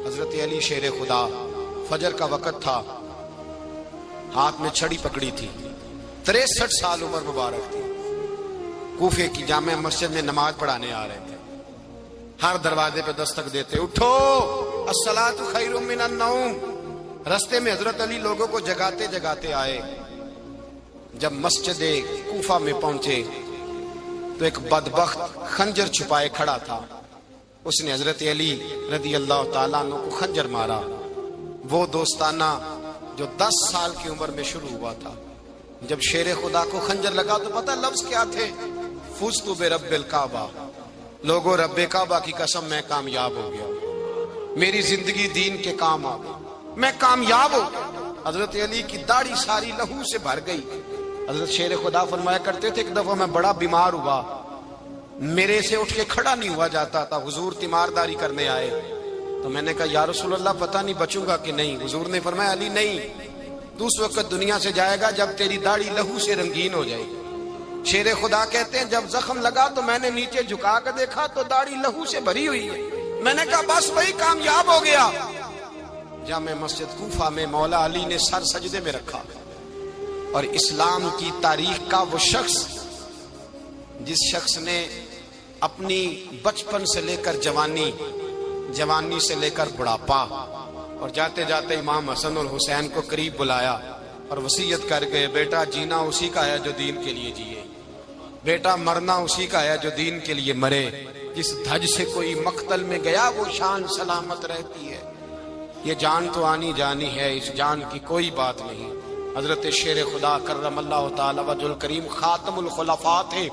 حضرت علی شیر خدا، فجر کا وقت تھا، ہاتھ میں چھڑی پکڑی تھی، 63 سال عمر مبارک تھی، کوفے کی جامع مسجد میں نماز پڑھانے آ رہے تھے۔ ہر دروازے پہ دستک دیتے، اٹھو الصلاۃ خیر من النوم۔ رستے میں حضرت علی لوگوں کو جگاتے جگاتے آئے۔ جب مسجد کوفہ میں پہنچے تو ایک بدبخت خنجر چھپائے کھڑا تھا، اس نے حضرت علی رضی اللہ تعالیٰ عنہ کو خنجر مارا۔ وہ دوستانہ جو 10 سال کی عمر میں شروع ہوا تھا، جب شیر خدا کو خنجر لگا تو پتہ لفظ کیا تھے؟ فزت برب الکعبہ، لوگوں رب کعبہ کی قسم میں کامیاب ہو گیا، میری زندگی دین کے کام آ گئی، میں کامیاب ہو گیا۔ حضرت علی کی داڑھی ساری لہو سے بھر گئی۔ حضرت شیر خدا فرمایا کرتے تھے، ایک دفعہ میں بڑا بیمار ہوا، میرے سے اٹھ کے کھڑا نہیں ہوا جاتا تھا، حضور تیمارداری کرنے آئے تو میں نے کہا یا رسول اللہ پتہ نہیں بچوں گا کہ نہیں۔ حضور نے فرمایا علی نہیں، تو اس وقت دنیا سے جائے گا جب تیری داڑھی لہو سے رنگین ہو جائے گی۔ شیر خدا کہتے ہیں جب زخم لگا تو میں نے نیچے جھکا کر دیکھا تو داڑھی لہو سے بھری ہوئی ہے، میں نے کہا بس وہی کامیاب ہو گیا۔ جامع مسجد کوفہ میں مولا علی نے سر سجدے میں رکھا، اور اسلام کی تاریخ کا وہ شخص جس شخص نے اپنی بچپن سے لے کر جوانی، جوانی سے لے کر بڑھاپا، اور جاتے جاتے امام حسن اور حسین کو قریب بلایا اور وصیت کر گئے، بیٹا جینا اسی کا ہے جو دین کے لیے جیے، بیٹا مرنا اسی کا ہے جو دین کے لیے مرے، جس دھج سے کوئی مقتل میں گیا وہ شان سلامت رہتی ہے، یہ جان تو آنی جانی ہے، اس جان کی کوئی بات نہیں۔ حضرت شیر خدا کرم اللہ تعالی وجہ الکریم خاتم الخلفاء تھے،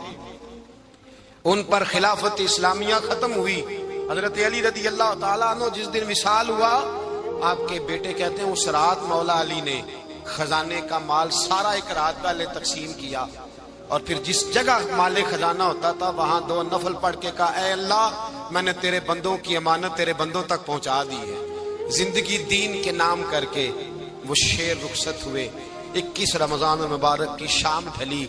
ان پر خلافت اسلامیہ ختم ہوئی۔ حضرت علی رضی اللہ تعالیٰ عنہ جس دن وصال ہوا، آپ کے بیٹے کہتے ہیں اس رات مولا علی نے خزانے کا مال سارا ایک رات پہلے تقسیم کیا، اور پھر جس جگہ مال خزانہ ہوتا تھا وہاں 2 نفل پڑھ کے کہا اے اللہ میں نے تیرے بندوں کی امانت تیرے بندوں تک پہنچا دی ہے۔ زندگی دین کے نام کر کے وہ شیر رخصت ہوئے۔ 21 رمضان المبارک کی شام ڈھلی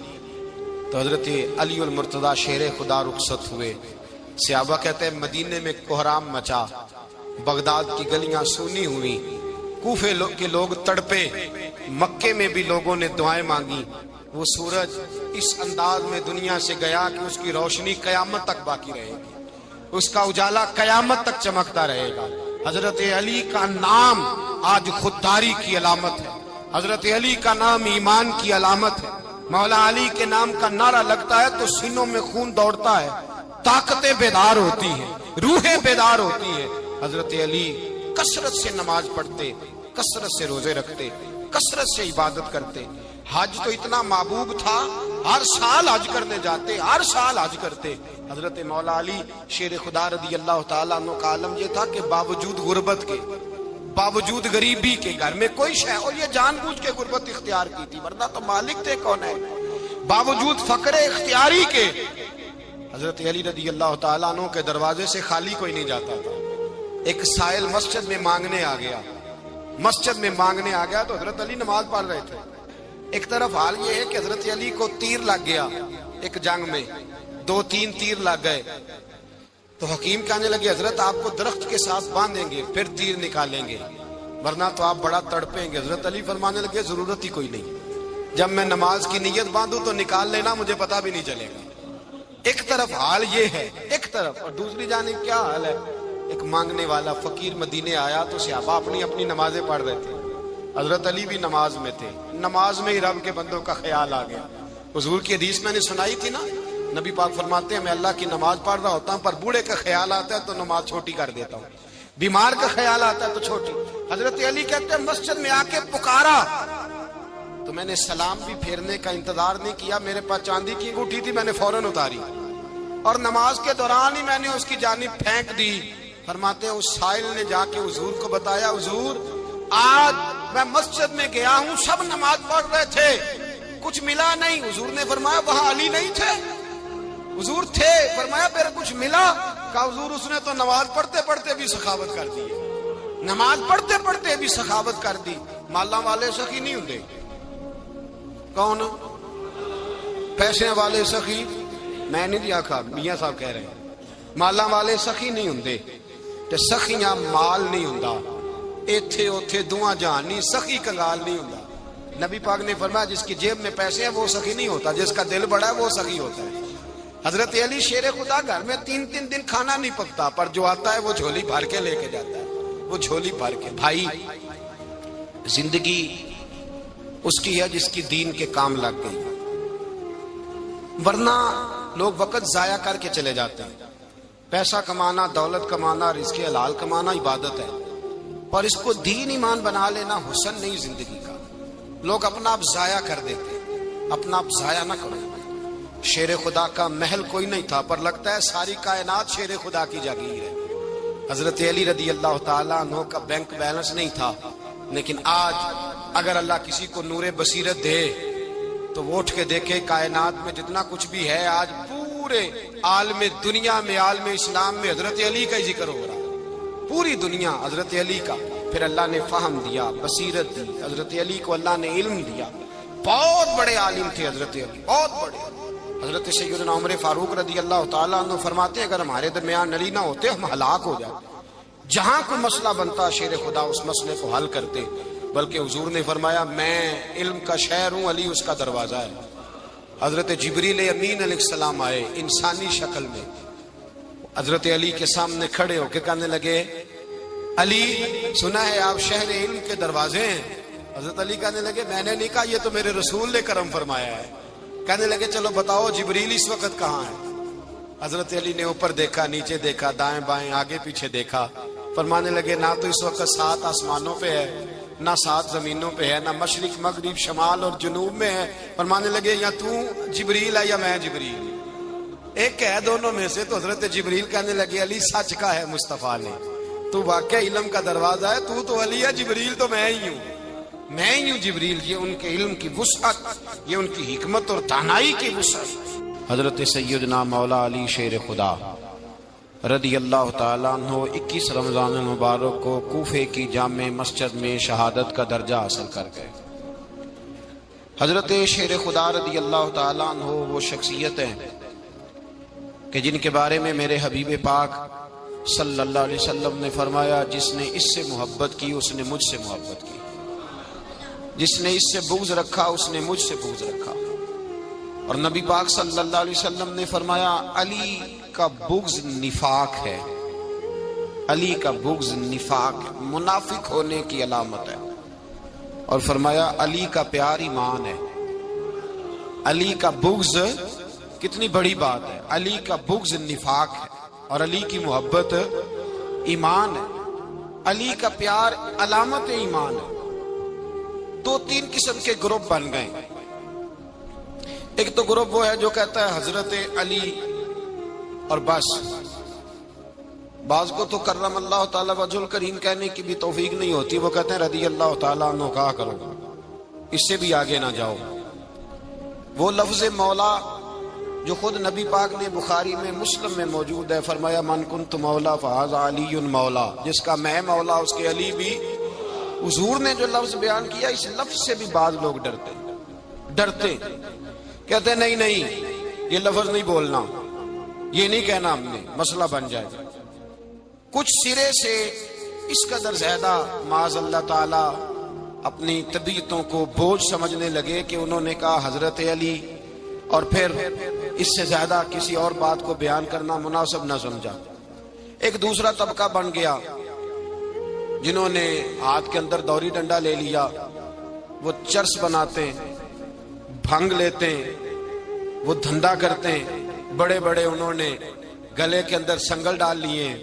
تو حضرت علی المرتضی شیر خدا رخصت ہوئے۔ صحابہ کہتے ہیں مدینے میں کوہرام مچا، بغداد کی گلیاں سونی ہوئی، کوفے کے لوگ تڑپے، مکے میں بھی لوگوں نے دعائیں مانگی۔ وہ سورج اس انداز میں دنیا سے گیا کہ اس کی روشنی قیامت تک باقی رہے گی، اس کا اجالا قیامت تک چمکتا رہے گا۔ حضرت علی کا نام آج خودداری کی علامت ہے، حضرت علی کا نام ایمان کی علامت ہے۔ مولا علی کے نام کا نعرہ لگتا ہے تو سینوں میں خون دوڑتا ہے، طاقتیں بیدار ہوتی ہیں، روحیں بیدار ہوتی ہیں۔ حضرت علی کثرت سے نماز پڑھتے، کثرت سے روزے رکھتے، کثرت سے عبادت کرتے۔ حج تو اتنا محبوب تھا، ہر سال حج کرنے جاتے، ہر سال حج کرتے۔ حضرت مولا علی شیر خدا رضی اللہ تعالیٰ عنہ کا عالم یہ تھا کہ باوجود غربت کے، باوجود غریبی کے، گھر میں کوئی شے، اور یہ جان بوجھ کے غربت اختیار کی تھی ورنہ تو مالک تھے کون ہے، باوجود فقر اختیاری کے حضرت علی رضی اللہ تعالیٰ عنہ کے دروازے سے خالی کوئی نہیں جاتا تھا۔ ایک سائل مسجد میں مانگنے آ گیا، مسجد میں مانگنے آ گیا تو حضرت علی نماز پڑھ رہے تھے۔ ایک طرف حال یہ ہے کہ حضرت علی کو تیر لگ گیا ایک جنگ میں، 2-3 تیر لگ گئے تو حکیم کہنے لگے حضرت آپ کو درخت کے ساتھ باندھیں گے پھر تیر نکالیں گے ورنہ تو آپ بڑا تڑپیں گے۔ حضرت علی فرمانے لگے ضرورت ہی کوئی نہیں، جب میں نماز کی نیت باندھوں تو نکال لینا، مجھے پتہ بھی نہیں چلے گا۔ ایک طرف حال یہ ہے، ایک طرف، اور دوسری جانب کیا حال ہے؟ ایک مانگنے والا فقیر مدینے آیا تو صحابہ اپنی اپنی نمازیں پڑھ رہے تھے، حضرت علی بھی نماز میں تھے، نماز میں ہی رب کے بندوں کا خیال آ گیا۔ حضور کی حدیث میں نے سنائی تھی نا، نبی پاک فرماتے ہیں میں اللہ کی نماز پڑھ رہا ہوتا ہوں پر بوڑھے کا خیال آتا ہے تو نماز چھوٹی کر دیتا ہوں، بیمار کا خیال آتا ہے تو چھوٹی۔ حضرت علی کہتے ہیں مسجد میں آ کے پکارا تو میں نے سلام بھی پھیرنے کا انتظار نہیں کیا، میرے پاس چاندی کی انگوٹھی تھی، میں نے فوراً اتاری اور نماز کے دوران ہی میں نے اس کی جانب پھینک دی۔ فرماتے ہیں اس سائل نے جا کے حضور کو بتایا، حضور آج میں مسجد میں گیا ہوں، سب نماز پڑھ رہے تھے، کچھ ملا نہیں۔ حضور نے فرمایا وہاں علی نہیں تھے؟ حضور تھے۔ فرمایا پھر کچھ ملا؟ کہا حضور اس نے تو نماز پڑھتے پڑھتے بھی سخاوت کر دی، نماز پڑھتے پڑھتے بھی سخاوت کر دی۔ مالاں والے سخی نہیں ہوندے، کون؟ پیسے والے سخی، میں نہیں دیا کھا، میاں صاحب کہہ رہے ہیں، مالاں والے سخی نہیں ہوندے، تے سخیاں مال نہیں ہوندا، ایتھے اوتھے دعاں جہان نہیں، سخی کنگال نہیں ہوندا۔ نبی پاک نے فرمایا جس کی جیب میں پیسے ہیں وہ سخی نہیں ہوتا، جس کا دل بڑا ہے وہ سخی ہوتا ہے۔ حضرت علی شیر خدا گھر میں 3 دن کھانا نہیں پکتا، پر جو آتا ہے وہ جھولی بھر کے لے کے جاتا ہے، وہ جھولی بھر کے۔ بھائی زندگی اس کی ہے جس کی دین کے کام لگ گئی، ورنہ لوگ وقت ضائع کر کے چلے جاتے ہیں۔ پیسہ کمانا، دولت کمانا، رزق حلال کمانا عبادت ہے، پر اس کو دین ایمان بنا لینا حسن نہیں زندگی کا۔ لوگ اپنا آپ ضائع کر دیتے، اپنا آپ ضائع نہ کرو۔ شیر خدا کا محل کوئی نہیں تھا، پر لگتا ہے ساری کائنات شیر خدا کی جاگیر ہے۔ حضرت علی رضی اللہ تعالیٰ عنہ کا بینک بیلنس نہیں تھا، لیکن آج اگر اللہ کسی کو نور بصیرت دے تو وہ اٹھ کے دیکھے کائنات میں جتنا کچھ بھی ہے، آج پورے عالم دنیا میں، عالم اسلام میں حضرت علی کا ہی ذکر ہو رہا ہے، پوری دنیا حضرت علی کا۔ پھر اللہ نے فہم دیا، بصیرت دی، حضرت علی کو اللہ نے علم دیا۔ بہت بڑے عالم تھے حضرت علی، بہت بڑے۔ حضرت سیدنا عمر فاروق رضی اللہ تعالیٰ عنہ فرماتے ہیں اگر ہمارے درمیان علی نہ ہوتے ہم ہلاک ہو جاتے، جہاں کوئی مسئلہ بنتا شیر خدا اس مسئلے کو حل کرتے، بلکہ حضور نے فرمایا میں علم کا شہر ہوں، علی اس کا دروازہ ہے۔ حضرت جبریل امین علیہ السلام آئے انسانی شکل میں، حضرت علی کے سامنے کھڑے ہو کے کہنے لگے علی سنا ہے آپ شہر علم کے دروازے ہیں۔ حضرت علی کہنے لگے میں نے نہیں کہا، یہ تو میرے رسول نے کرم فرمایا ہے۔ کہنے لگے چلو بتاؤ جبریل اس وقت کہاں ہے؟ حضرت علی نے اوپر دیکھا، نیچے دیکھا، دائیں بائیں آگے پیچھے دیکھا، فرمانے لگے نہ تو اس وقت 7 آسمانوں پہ ہے، نہ 7 زمینوں پہ ہے، نہ مشرق مغرب شمال اور جنوب میں ہے۔ فرمانے لگے یا تو جبریل ہے یا میں جبریل، ایک ہے دونوں میں سے۔ تو حضرت جبریل کہنے لگے علی سچ کا ہے مصطفیٰ نے، تو واقعہ علم کا دروازہ ہے، تو علی ہے، جبریل تو میں ہی ہوں، میں ہی ہوں جبریل۔ یہ ان کے علم کی وسعت، یہ ان کی حکمت اور دانائی کی وسعت۔ حضرت سیدنا مولا علی شیر خدا رضی اللہ تعالیٰ عنہ 21 رمضان المبارک کو کوفے کی جامع مسجد میں شہادت کا درجہ حاصل کر گئے۔ حضرت شیر خدا رضی اللہ تعالیٰ عنہ وہ شخصیت ہیں کہ جن کے بارے میں میرے حبیب پاک صلی اللہ علیہ وسلم نے فرمایا جس نے اس سے محبت کی اس نے مجھ سے محبت کی، جس نے اس سے بغض رکھا اس نے مجھ سے بغض رکھا۔ اور نبی پاک صلی اللہ علیہ وسلم نے فرمایا علی کا بغض نفاق ہے، علی کا بغض نفاق منافق ہونے کی علامت ہے۔ اور فرمایا علی کا پیار ایمان ہے، علی کا بغض کتنی بڑی بات ہے، علی کا بغض نفاق ہے اور علی کی محبت ایمان ہے، علی کا پیار علامت ایمان ہے۔ 2-3 قسم کے گروپ بن گئے۔ ایک تو گروپ وہ ہے جو کہتا ہے حضرت علی اور بس، بعض کو تو کرم اللہ تعالیٰ وجہ الکریم کہنے کی بھی توفیق نہیں ہوتی، وہ کہتے ہیں رضی اللہ تعالیٰ عنہ کہا کرو، اس سے بھی آگے نہ جاؤ۔ وہ لفظ مولا جو خود نبی پاک نے بخاری میں مسلم میں موجود ہے، فرمایا من کنت مولا فہذا علی مولا، جس کا میں مولا اس کے علی بھی۔ حضور نے جو لفظ بیان کیا اس لفظ سے بھی بعض لوگ ڈرتے کہتے نہیں یہ لفظ نہیں بولنا، یہ نہیں کہنا ہم نے، مسئلہ بن جائے گا۔ کچھ سرے سے اس قدر زیادہ معاذ اللہ تعالی اپنی طبیعتوں کو بوجھ سمجھنے لگے کہ انہوں نے کہا حضرت علی، اور پھر اس سے زیادہ کسی اور بات کو بیان کرنا مناسب نہ سمجھا۔ ایک دوسرا طبقہ بن گیا جنہوں نے ہاتھ کے اندر دوری ڈنڈا لے لیا، وہ چرس بناتے ہیں، بھنگ لیتے ہیں، وہ دھندا کرتے ہیں، بڑے بڑے انہوں نے گلے کے اندر سنگل ڈال لیے ہیں،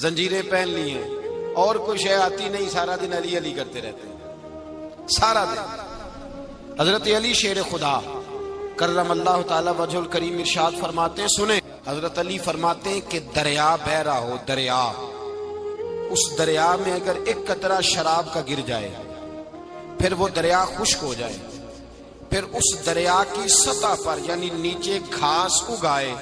زنجیریں پہن لی ہیں، اور کوئی شے آتی نہیں، سارا دن علی علی کرتے رہتے ہیں سارا دن۔ حضرت علی شیر خدا کرم اللہ تعالی وجہ الکریم ارشاد فرماتے ہیں، سنیں حضرت علی فرماتے ہیں کہ دریا بہ رہا ہو، دریا، اس دریا میں اگر ایک قطرہ شراب کا گر جائے پھر وہ دریا خشک ہو جائے، پھر اس دریا کی سطح پر یعنی نیچے گھاس اگائے،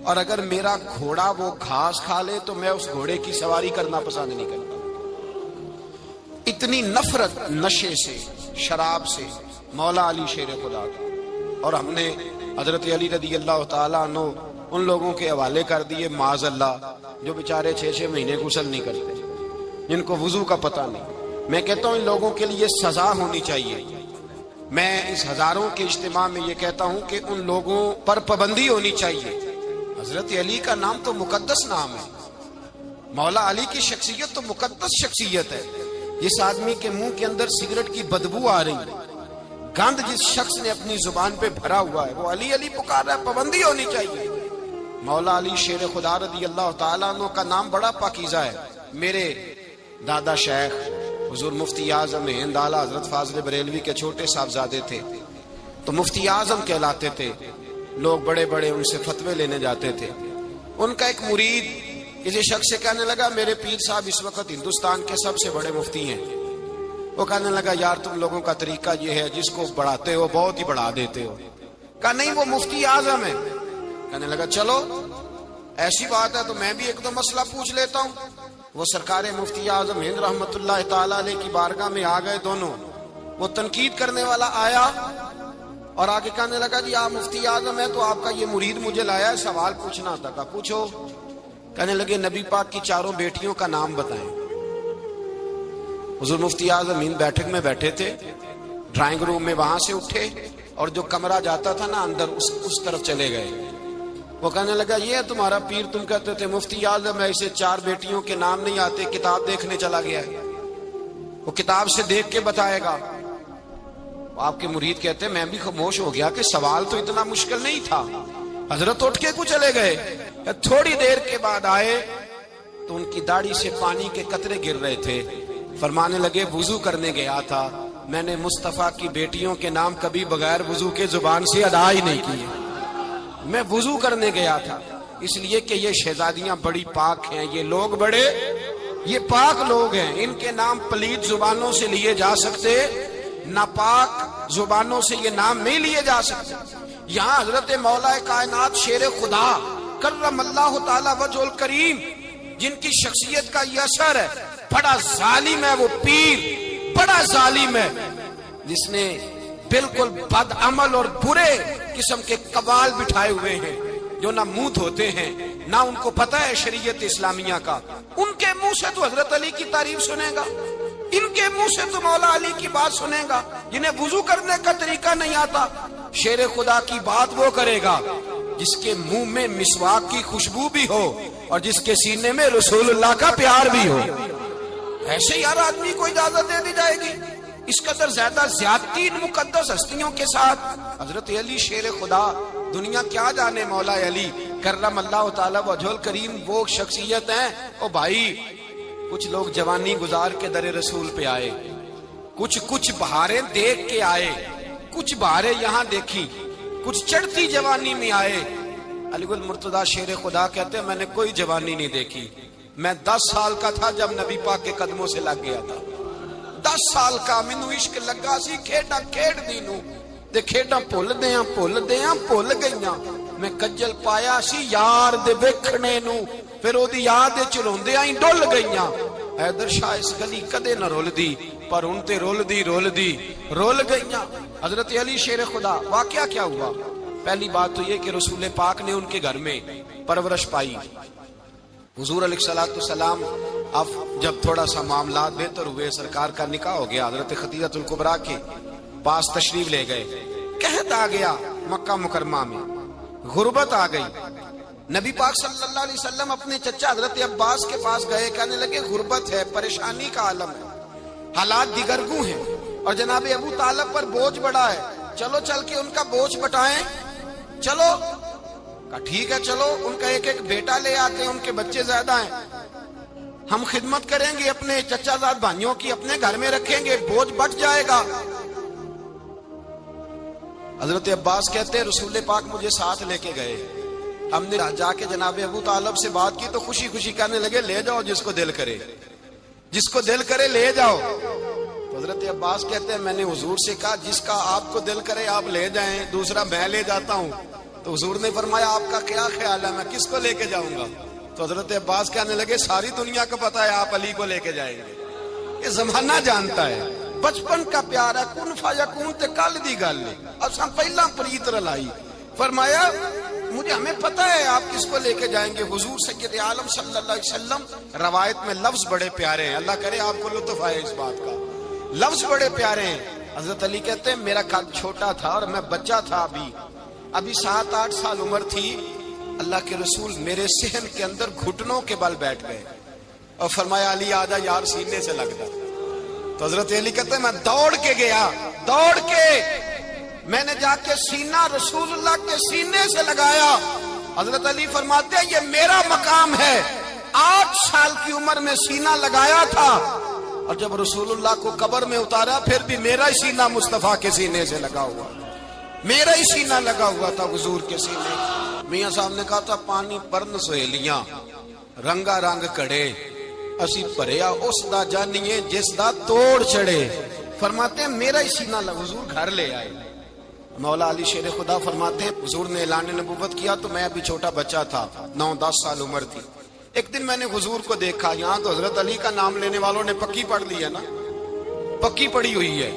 اور اگر میرا گھوڑا وہ گھاس کھا لے تو میں اس گھوڑے کی سواری کرنا پسند نہیں کرتا۔ اتنی نفرت نشے سے، شراب سے مولا علی شیر خدا کا۔ اور ہم نے حضرت علی رضی اللہ تعالیٰ عنہ ان لوگوں کے حوالے کر دیے معاذ اللہ جو بیچارے 6 مہینے غسل نہیں کرتے، جن کو وضو کا پتہ نہیں۔ میں کہتا ہوں ان لوگوں کے لیے سزا ہونی چاہیے۔ میں اس ہزاروں کے اجتماع میں یہ کہتا ہوں کہ ان لوگوں پر پابندی ہونی چاہیے۔ حضرت علی کا نام تو مقدس نام ہے، مولا علی کی شخصیت تو مقدس شخصیت ہے۔ جس آدمی کے منہ کے اندر سگریٹ کی بدبو آ رہی ہے، گند جس شخص نے اپنی زبان پہ بھرا ہوا ہے، وہ علی علی پکار رہا ہے، پابندی ہونی چاہیے۔ مولا علی شیر خدا رضی اللہ تعالیٰ عنہ کا نام بڑا پاکیزہ ہے۔ میرے دادا شیخ حضور مفتی اعظم ہند اعلیٰ حضرت فاضل بریلوی کے چھوٹے صاحبزادے تھے، تو مفتی اعظم کہلاتے تھے، لوگ بڑے بڑے ان سے فتوے لینے جاتے تھے۔ ان کا ایک مرید کسی شخص سے کہنے لگا میرے پیر صاحب اس وقت ہندوستان کے سب سے بڑے مفتی ہیں۔ وہ کہنے لگا یار تم لوگوں کا طریقہ یہ ہے، جس کو بڑھاتے ہو بہت ہی بڑھا دیتے ہو۔ کہا نہیں وہ مفتی اعظم ہے۔ کہنے لگا چلو ایسی بات ہے تو میں بھی ایک دو مسئلہ پوچھ لیتا ہوں۔ وہ سرکار مفتی اعظم ہند رحمت اللہ تعالی علیہ کی بارگاہ میں آ گئے دونوں۔ وہ تنقید کرنے والا آیا اور آگے کہنے لگا جی آپ مفتی اعظم ہے تو آپ کا یہ مرید مجھے لایا ہے، سوال پوچھنا تھا۔ کہا پوچھو۔ کہنے لگے نبی پاک کی 4 بیٹیوں کا نام بتائیں۔ حضور مفتی اعظم ہند بیٹھک میں بیٹھے تھے، ڈرائنگ روم میں وہاں سے اٹھے اور جو کمرہ جاتا تھا نا اندر اس طرف چلے گئے۔ وہ کہنے لگا یہ ہے تمہارا پیر، تم کہتے تھے مفتی اعظم ہے، اسے 4 بیٹیوں کے نام نہیں آتے، کتاب دیکھنے چلا گیا ہے، وہ کتاب سے دیکھ کے بتائے گا۔ آپ کے مرید کہتے ہیں میں بھی خاموش ہو گیا کہ سوال تو اتنا مشکل نہیں تھا۔ حضرت اٹھ کے کو چلے گئے، تھوڑی دیر کے بعد آئے تو ان کی داڑھی سے پانی کے قطرے گر رہے تھے۔ فرمانے لگے وضو کرنے گیا تھا، میں نے مصطفیٰ کی بیٹیوں کے نام کبھی بغیر وضو کے زبان سے ادا ہی نہیں کیے، میں وضو کرنے گیا تھا، اس لیے کہ یہ شہزادیاں بڑی پاک ہیں، یہ لوگ بڑے یہ پاک لوگ ہیں، ان کے نام پلید زبانوں سے لیے جا سکتے، ناپاک زبانوں سے یہ نام نہیں لیے جا سکتے۔ یہاں حضرت مولا کائنات شیر خدا کرم اللہ تعالی وجہ الکریم جن کی شخصیت کا یہ اثر ہے، بڑا ظالم ہے وہ پیر، بڑا ظالم ہے جس نے بالکل بد عمل اور برے قسم کے قوال بٹھائے ہوئے ہیں، جو نہ منہ دھوتے ہیں نہ ان کو پتہ ہے شریعت اسلامیہ کا۔ ان کے منہ سے تو حضرت علی کی تعریف سنے گا، ان کے منہ سے تو مولا علی کی بات سنے گا، جنہیں وضو کرنے کا طریقہ نہیں آتا۔ شیر خدا کی بات وہ کرے گا جس کے منہ میں مسواک کی خوشبو بھی ہو اور جس کے سینے میں رسول اللہ کا پیار بھی ہو۔ ایسے یار آدمی کو اجازت دے دی جائے گی؟ اس قدر زیادہ زیادتی ان مقدس ہستیوں کے ساتھ۔ حضرت علی شیر خدا، دنیا کیا جانے مولا علی کرم اللہ تعالی وجہ الکریم وہ شخصیت ہیں۔ او بھائی کچھ لوگ جوانی گزار کے در رسول پہ آئے، کچھ بہاریں دیکھ کے آئے، کچھ بہاریں یہاں دیکھی، کچھ چڑھتی جوانی میں آئے۔ علی گل مرتضیٰ شیر خدا کہتے ہیں میں نے کوئی جوانی نہیں دیکھی، میں 10 سال کا تھا جب نبی پاک کے قدموں سے لگ گیا تھا، 10 سال کا مینوں عشق لگا سی، کھیڈاں کھیڈ دی نو تے کھیڈاں بھول گئیاں، میں کجل پایا سی یار دے ویکھنے نو، پھر او دی یاد وچ روندیاں ہی ڈل گئیاں۔ حیدر شاہ اس گلی کدے نہ رول دی، پر ان تے رول گئیاں۔ حضرت علی شیر خدا، واقعہ کیا ہوا؟ پہلی بات تو یہ کہ رسول پاک نے ان کے گھر میں پرورش پائی۔ حضور علیہ السلام اب جب تھوڑا سا معاملات بہتر ہوئے، سرکار کا نکاح ہو گیا، حضرت خدیجہ الکبریٰ کے پاس تشریف لے گئے، قحط آ گیا مکہ مکرمہ میں، غربت آ گئی۔ نبی پاک صلی اللہ علیہ وسلم اپنے چچا حضرت عباس کے پاس گئے، کہنے لگے غربت ہے، پریشانی کا عالم ہے، حالات دیگرگوں ہیں اور جناب ابو طالب پر بوجھ بڑا ہے، چلو چل کے ان کا بوجھ بٹائیں۔ چلو کہا ٹھیک ہے چلو، ان کا ایک بیٹا لے آتے ہیں، ان کے بچے زیادہ ہیں، ہم خدمت کریں گے اپنے چچا زاد بھائیوں کی، اپنے گھر میں رکھیں گے، بوجھ بٹ جائے گا۔ حضرت عباس کہتے ہیں رسول پاک مجھے ساتھ لے کے گئے، ہم نے جا کے جناب ابو طالب سے بات کی تو خوشی خوشی کہنے لگے لے جاؤ جس کو دل کرے، جس کو دل کرے لے جاؤ۔ تو حضرت عباس کہتے ہیں میں نے حضور سے کہا جس کا آپ کو دل کرے آپ لے جائیں، دوسرا میں لے جاتا ہوں۔ تو حضور نے فرمایا آپ کا کیا خیال ہے، میں کس کو لے کے جاؤں گا؟ تو حضرت عباس کہنے لگے ساری دنیا کو پتا ہے آپ علی کو لے کے جائیں گے، یہ زمانہ جانتا ہے، بچپن کا پیار ہے، کن فیکون تے کل دی گل ہے، اساں پہلا پریت رلائی۔ فرمایا مجھے ہمیں پتہ ہے آپ کس کو لے کے جائیں گے، حضور سید عالم صلی اللہ علیہ وسلم۔ روایت میں لفظ بڑے پیارے ہیں، اللہ کرے آپ کو لطف آئے اس بات کا، لفظ بڑے پیارے ہیں۔ حضرت علی کہتے ہیں میرا قد چھوٹا تھا اور میں بچہ تھا، ابھی 7-8 سال عمر تھی، اللہ کے رسول میرے صحن کے اندر گھٹنوں کے بل بیٹھ گئے اور فرمایا علی آجا یار سینے سے لگ جا۔ تو حضرت علی کہتے ہیں میں دوڑ کے گیا، دوڑ کے میں نے جا کے سینہ رسول اللہ کے سینے سے لگایا۔ حضرت علی فرماتے ہیں یہ میرا مقام ہے، 8 سال کی عمر میں سینہ لگایا تھا، اور جب رسول اللہ کو قبر میں اتارا پھر بھی میرا ہی سینہ مصطفیٰ کے سینے سے لگا ہوا، میرا ہی سینہ لگا ہوا تھا حضور کے سینے۔ میاں صاحب نے کہا تھا پانی پرن سہیلیاں رنگا رنگ کڑے، اسی پریا اس دا جانیے جس دا توڑ چڑے۔ فرماتے ہیں میرا ہی سینہ لگا، حضور گھر لے آئے۔ مولا علی شیر خدا فرماتے ہیں حضور نے اعلان نبوت کیا تو میں ابھی چھوٹا بچہ تھا، 9-10 سال عمر تھی۔ ایک دن میں نے حضور کو دیکھا، یہاں تو حضرت علی کا نام لینے والوں نے پکی پڑھ لی ہے نا، پکی پڑی ہوئی ہے،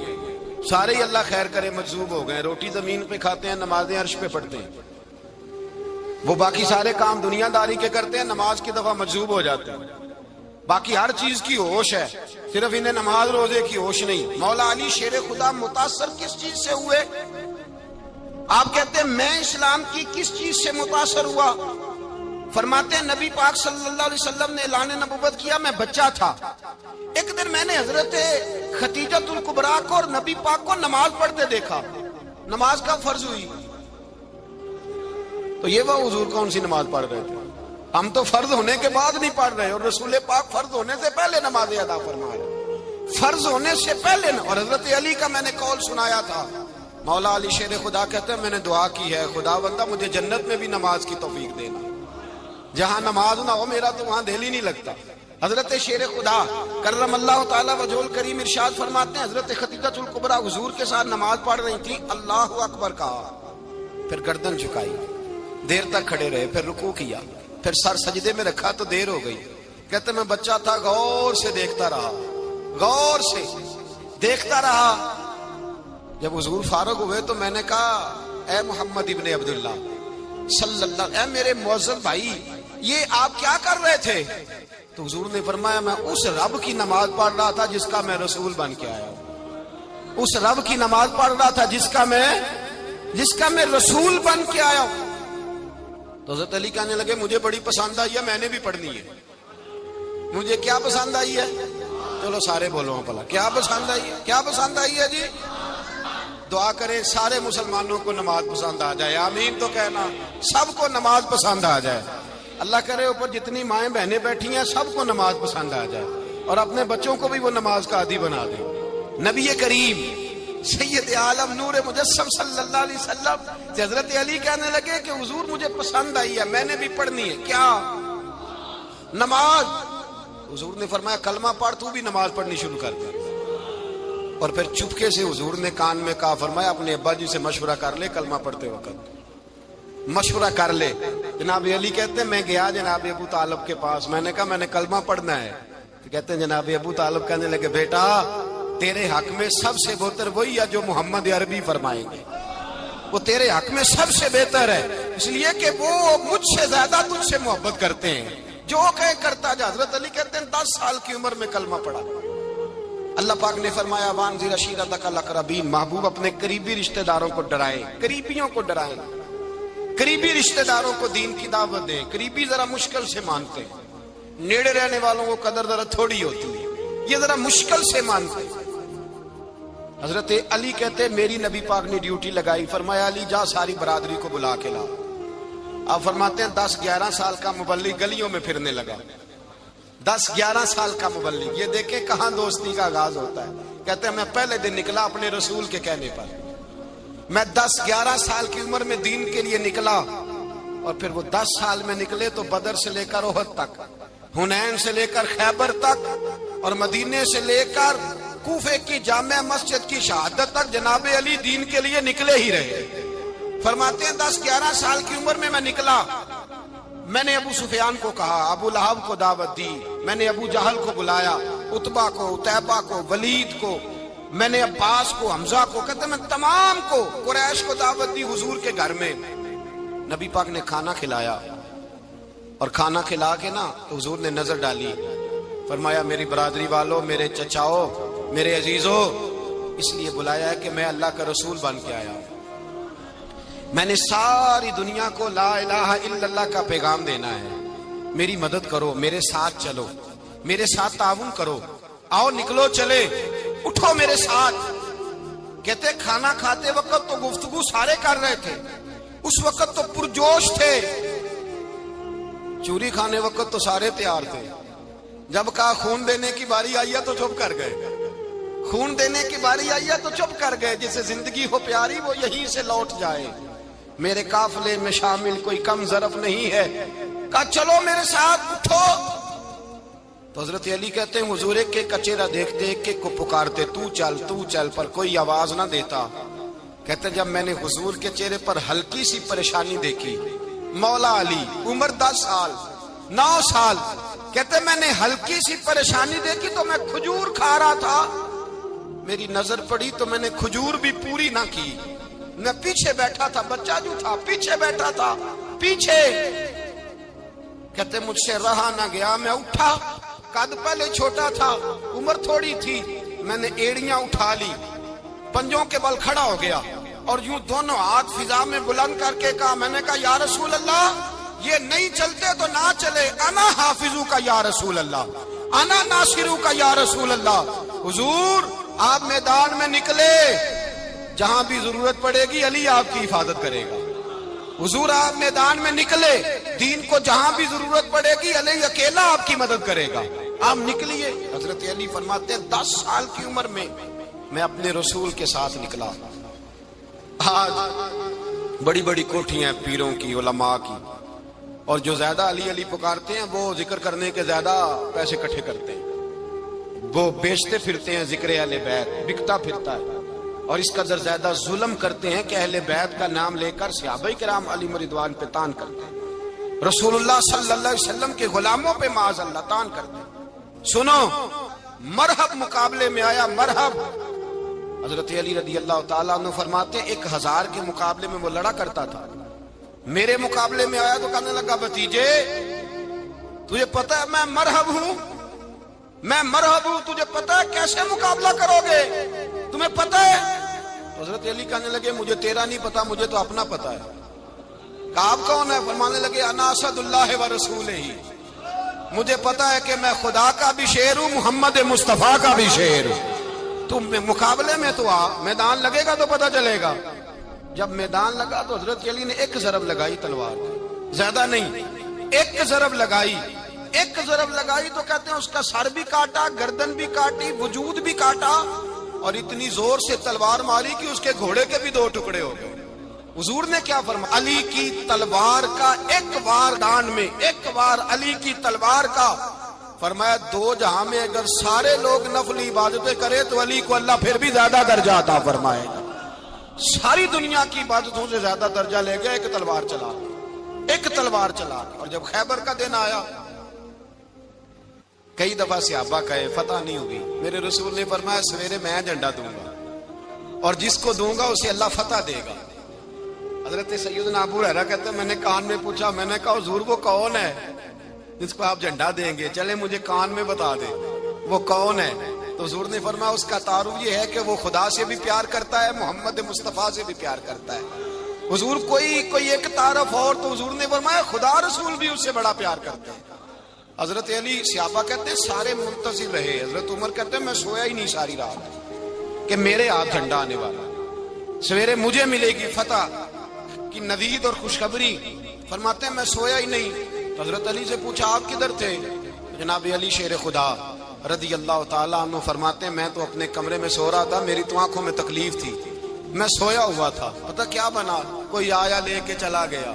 سارے ہی اللہ خیر کرے مجذوب ہو گئے، روٹی زمین پہ کھاتے ہیں، نمازیں عرش پہ پڑھتے ہیں، وہ باقی سارے کام دنیا داری کے کرتے ہیں، نماز کی دفعہ مجذوب ہو جاتے ہیں، باقی ہر چیز کی ہوش ہے، صرف انہیں نماز روزے کی ہوش نہیں۔ مولا علی شیر خدا متاثر کس چیز سے ہوئے؟ آپ کہتے ہیں میں اسلام کی کس چیز سے متاثر ہوا؟ فرماتے ہیں نبی پاک صلی اللہ علیہ وسلم نے اعلان نبوت کیا، میں بچہ تھا، ایک دن میں نے حضرت خدیجۃ الکبریٰ کو اور نبی پاک کو نماز پڑھتے دیکھا، نماز کا فرض ہوئی، تو یہ وہ حضور کون سی نماز پڑھ رہے تھے؟ ہم تو فرض ہونے کے بعد نہیں پڑھ رہے، اور رسول پاک فرض ہونے سے پہلے نماز ادا فرما رہے، فرض ہونے سے پہلے۔ اور حضرت علی کا میں نے قول سنایا تھا، مولا علی شیر خدا کہتے ہیں میں نے دعا کی ہے خدا بندہ مجھے جنت میں بھی نماز کی توفیق دینا، جہاں نماز نہ ہو میرا تو وہاں دل ہی نہیں لگتا۔ حضرت شیر خدا کرم اللہ تعالی وجہ الکریم ارشاد فرماتے ہیں حضرت خدیجۃ الکبریٰ حضور کے ساتھ نماز پڑھ رہی تھی، اللہ اکبر کہا، پھر گردن جھکائی، دیر تک کھڑے رہے، پھر رکوع کیا، پھر سر سجدے میں رکھا تو دیر ہو گئی۔ کہتے میں بچہ تھا، غور سے دیکھتا رہا، غور سے دیکھتا رہا۔ جب حضور فارغ ہوئے تو میں نے کہا اے محمد ابن عبداللہ صلی اللہ، اے میرے معزز بھائی یہ آپ کیا کر رہے تھے؟ تو حضور نے فرمایا میں اس رب کی نماز پڑھ رہا تھا جس کا میں رسول بن کے آیا ہوں، اس رب کی نماز پڑھ رہا تھا جس کا میں رسول بن کے آیا ہوں۔ تو حضرت علی کہنے لگے مجھے بڑی پسند آئی ہے، میں نے بھی پڑھنی ہے۔ مجھے کیا پسند آئی ہے؟ چلو سارے بولو پلا، کیا پسند آئی ہے؟ کیا پسند آئی ہے جی؟ دعا کریں سارے مسلمانوں کو نماز پسند آ جائے، آمین تو کہنا، سب کو نماز پسند آ جائے۔ اللہ کرے اوپر جتنی مائیں بہنیں بیٹھی ہیں سب کو نماز پسند آ جائے، اور اپنے بچوں کو بھی وہ نماز کا عادی بنا دیں۔ نبی کریم سید عالم نور مجسم صلی اللہ علیہ وسلم سے حضرت علی کہنے لگے کہ حضور مجھے پسند آئی ہے، میں نے بھی پڑھنی ہے، کیا؟ نماز۔ حضور نے فرمایا کلمہ پڑھ، تو بھی نماز پڑھنی شروع کر دے۔ اور پھر چپکے سے حضور نے کان میں کہا، فرمایا اپنے ابا جی سے مشورہ کر لے، کلمہ پڑھتے وقت مشورہ کر لے۔ جناب علی کہتے ہیں میں گیا جناب ابو طالب کے پاس، میں نے کہا میں نے کلمہ پڑھنا ہے، تو کہتے ہیں جناب ابو طالب کہنے لگے بیٹا تیرے حق میں سب سے بہتر وہی ہے جو محمد عربی فرمائیں گے، وہ تیرے حق میں سب سے بہتر ہے، اس لیے کہ وہ مجھ سے زیادہ تجھ سے محبت کرتے ہیں، جو کہے کرتا جا۔ حضرت علی کہتے ہیں 10 سال کی عمر میں کلمہ پڑھا۔ اللہ پاک نے فرمایا وانذر عشیرتک الاقربین، محبوب اپنے قریبی رشتہ داروں کو ڈرائیں، قریبیوں کو ڈرائیں، قریبی رشتہ داروں کو دین کی دعوت دیں۔ قریبی ذرا مشکل سے مانتے ہیں، نیڑے رہنے والوں کو قدر ذرا تھوڑی ہوتی ہے، یہ ذرا مشکل سے مانتے ہیں۔ حضرت علی کہتے میری نبی پاک نے ڈیوٹی لگائی، فرمایا علی جا ساری برادری کو بلا کے لا۔ آپ فرماتے ہیں 10-11 سال کا مبلغ گلیوں میں پھرنے لگا، 10-11 سال کا مبلغ، یہ دیکھیں کہاں دوستی کا آغاز ہوتا ہے۔ کہتے ہیں میں پہلے دن نکلا اپنے رسول کے کہنے پر، میں 10-11 سال کی عمر میں دین کے لیے نکلا، اور پھر وہ 10 سال میں نکلے تو بدر سے لے کر احد تک، حنین سے لے کر خیبر تک، اور مدینے سے لے کر کوفے کی جامع مسجد کی شہادت تک جناب علی دین کے لیے نکلے ہی رہے۔ فرماتے ہیں 10-11 سال کی عمر میں نکلا، میں نے ابو سفیان کو کہا، ابو لہب کو دعوت دی، میں نے ابو جہل کو بلایا، عتبہ کو، عتیبہ کو، ولید کو، میں نے عباس کو، حمزہ کو، کہتے میں تمام کو، قریش کو دعوت دی حضور کے گھر میں۔ نبی پاک نے کھانا کھلایا اور کھانا کھلا کے نا تو حضور نے نظر ڈالی، فرمایا میری برادری والوں، میرے چچاؤ، میرے عزیزو، اس لیے بلایا ہے کہ میں اللہ کا رسول بن کے آیا ہوں، میں نے ساری دنیا کو لا الہ الا اللہ کا پیغام دینا ہے، میری مدد کرو، میرے ساتھ چلو، میرے ساتھ تعاون کرو، آؤ نکلو چلے، اٹھو میرے ساتھ۔ کہتے کھانا کھاتے وقت تو گفتگو سارے کر رہے تھے، اس وقت تو پرجوش تھے، چوری کھانے وقت تو سارے تیار تھے، جب کہا خون دینے کی باری آئی ہے تو چپ کر گئے، خون دینے کی باری آئی ہے تو چپ کر گئے، جسے زندگی ہو پیاری وہ یہیں سے لوٹ جائے، میرے قافلے میں شامل کوئی کم ظرف نہیں ہے، کہا چلو میرے ساتھ اٹھو۔ تو حضرت علی کہتے ہیں حضور ایک ایک کا چہرہ دیکھتے ایک ایک کو پکارتے، تو چل، پر کوئی آواز نہ دیتا۔ کہتے جب میں نے حضور کے چہرے پر ہلکی سی پریشانی دیکھی، مولا علی عمر 10 سال 9 سال، کہتے میں نے ہلکی سی پریشانی دیکھی تو میں کھجور کھا رہا تھا، میری نظر پڑی تو میں نے کھجور بھی پوری نہ کی، میں پیچھے بیٹھا تھا، بچہ جو تھا پیچھے بیٹھا تھا، پیچھے۔ کہتے مجھ سے رہا نہ گیا، میں اٹھا، قد پہلے چھوٹا تھا، عمر تھوڑی تھی، میں نے ایڑیاں اٹھا لی، پنجوں کے بل کھڑا ہو گیا اور یوں دونوں ہاتھ فضا میں بلند کر کے کہا، میں نے کہا یا رسول اللہ یہ نہیں چلتے تو نہ چلے، انا حافظو کا یا رسول اللہ، انا ناصرو کا یا رسول اللہ۔ حضور آپ میدان میں نکلے، جہاں بھی ضرورت پڑے گی علی آپ کی حفاظت کرے گا، حضور آپ میدان میں نکلے، دین کو جہاں بھی ضرورت پڑے گی علی اکیلا آپ کی مدد کرے گا، آپ نکلیے۔ حضرت علی فرماتے ہیں 10 سال کی عمر میں میں اپنے رسول کے ساتھ نکلا۔ آج بڑی بڑی کوٹھیاں پیروں کی، علماء کی، اور جو زیادہ علی علی پکارتے ہیں وہ ذکر کرنے کے زیادہ پیسے اکٹھے کرتے ہیں، وہ بیچتے پھرتے ہیں ذکر اہل بیت، بکتا پھرتا ہے، اور اس قدر زیادہ ظلم کرتے ہیں کہ اہل بیت کا نام لے کر صحابہ کرام علی رضوان پہ تان کرتے ہیں، رسول اللہ صلی اللہ علیہ وسلم کے غلاموں پہ معاذ اللہ تان کرتے ہیں۔ سنو، مرحب مقابلے میں آیا، مرحب۔ حضرت علی رضی اللہ تعالیٰ عنہ فرماتے ہیں 1000 کے مقابلے میں وہ لڑا کرتا تھا، میرے مقابلے میں آیا تو کہنے لگا بھتیجے تجھے پتا ہے میں مرحب ہوں، میں مرحب ہوں، تجھے پتا ہے کیسے مقابلہ کرو گے، تمہیں پتا ہے؟ حضرت علی کہنے لگے مجھے تیرا نہیں پتا، مجھے تو اپنا پتا ہے۔ کہا آپ کون ہے؟ فرمانے لگے انا اسد اللہ و رسولہ، مجھے پتا ہے کہ میں خدا کا بھی شیر ہوں، محمد مصطفیٰ کا بھی شیر ہوں، تم مقابلے میں تو آ، میدان لگے گا تو پتہ چلے گا۔ جب میدان لگا تو حضرت علی نے ایک ضرب لگائی تلوار، زیادہ نہیں، ایک ضرب لگائی، ایک ضرب لگائی تو کہتے ہیں اس کا سر بھی کاٹا، گردن بھی کاٹی، وجود بھی کاٹا، اور اتنی زور سے تلوار ماری کہ اس کے گھوڑے کے بھی 2 ٹکڑے ہو گئے۔ حضور نے کیا فرمایا؟ علی کی تلوار کا ایک وار دان میں، ایک وار علی کی تلوار کا، فرمایا 2 جہاں میں اگر سارے لوگ نفل عبادتیں کرے تو علی کو اللہ پھر بھی زیادہ درجہ عطا فرمائے گا، ساری دنیا کی عبادتوں سے زیادہ درجہ لے گیا ایک تلوار چلا، ایک تلوار چلا۔ اور جب خیبر کا دن آیا، کئی دفعہ صحابہ کہے فتح نہیں ہوگی، میرے رسول نے فرمایا سویرے میں جھنڈا دوں گا اور جس کو دوں گا اسے اللہ فتح دے گا۔ حضرت سیدنا ابو ہریرہ کہتے ہیں میں نے کان میں پوچھا، میں نے کہا حضور وہ کون ہے جس کو آپ جھنڈا دیں گے؟ چلے مجھے کان میں بتا دے وہ کون ہے۔ تو حضور نے فرمایا اس کا تعارف یہ ہے کہ وہ خدا سے بھی پیار کرتا ہے، محمد مصطفیٰ سے بھی پیار کرتا ہے۔ حضور کوئی ایک تعارف اور، تو حضور نے فرمایا خدا رسول بھی اس سے بڑا پیار کرتے ہیں۔ حضرت علی صحابہ کہتے ہیں سارے منتظر رہے، حضرت عمر کہتے ہیں میں سویا ہی نہیں ساری رات کہ میرے ہاتھ جھنڈا آنے والا، سویرے مجھے ملے گی فتح کی نوید اور خوشخبری۔ فرماتے ہیں میں سویا ہی نہیں۔ حضرت علی سے پوچھا آپ کدھر تھے؟ جناب علی شیر خدا رضی اللہ تعالیٰ عنہ فرماتے ہیں میں تو اپنے کمرے میں سو رہا تھا، میری تو آنکھوں میں تکلیف تھی، میں سویا ہوا تھا، پتہ کیا بنا، کوئی آیا لے کے چلا گیا،